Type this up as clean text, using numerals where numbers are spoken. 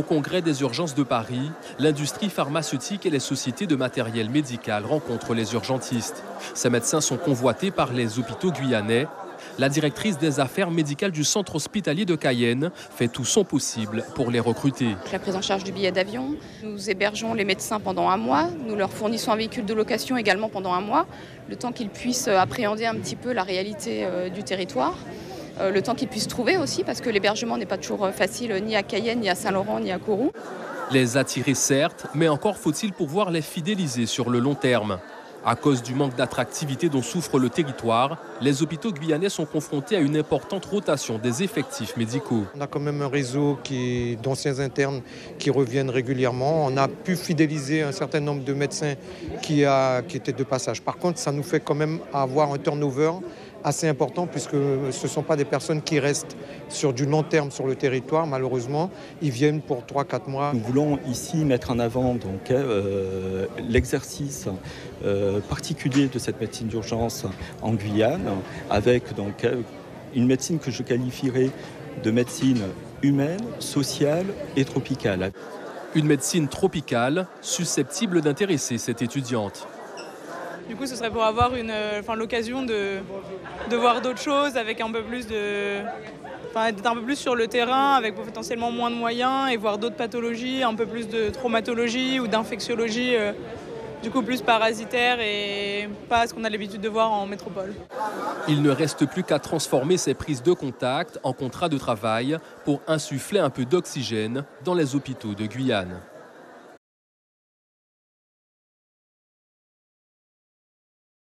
Au congrès des urgences de Paris, l'industrie pharmaceutique et les sociétés de matériel médical rencontrent les urgentistes. Ces médecins sont convoités par les hôpitaux guyanais. La directrice des affaires médicales du centre hospitalier de Cayenne fait tout son possible pour les recruter. La prise en charge du billet d'avion, nous hébergeons les médecins pendant un mois, nous leur fournissons un véhicule de location également pendant un mois, le temps qu'ils puissent appréhender un petit peu la réalité du territoire. Le temps qu'ils puissent trouver aussi, parce que l'hébergement n'est pas toujours facile ni à Cayenne, ni à Saint-Laurent, ni à Kourou. Les attirer certes, mais encore faut-il pouvoir les fidéliser sur le long terme. À cause du manque d'attractivité dont souffre le territoire, les hôpitaux guyanais sont confrontés à une importante rotation des effectifs médicaux. On a quand même un réseau d'anciens internes qui reviennent régulièrement. On a pu fidéliser un certain nombre de médecins qui étaient de passage. Par contre, ça nous fait quand même avoir un turnover assez important puisque ce ne sont pas des personnes qui restent sur du long terme sur le territoire. Malheureusement, ils viennent pour 3-4 mois. Nous voulons ici mettre en avant l'exercice particulier de cette médecine d'urgence en Guyane avec une médecine que je qualifierais de médecine humaine, sociale et tropicale. Une médecine tropicale susceptible d'intéresser cette étudiante. Du coup, ce serait pour avoir l'occasion de voir d'autres choses avec un peu plus d'être un peu plus sur le terrain, avec potentiellement moins de moyens et voir d'autres pathologies, un peu plus de traumatologie ou d'infectiologie, du coup plus parasitaire et pas ce qu'on a l'habitude de voir en métropole. Il ne reste plus qu'à transformer ces prises de contact en contrats de travail pour insuffler un peu d'oxygène dans les hôpitaux de Guyane.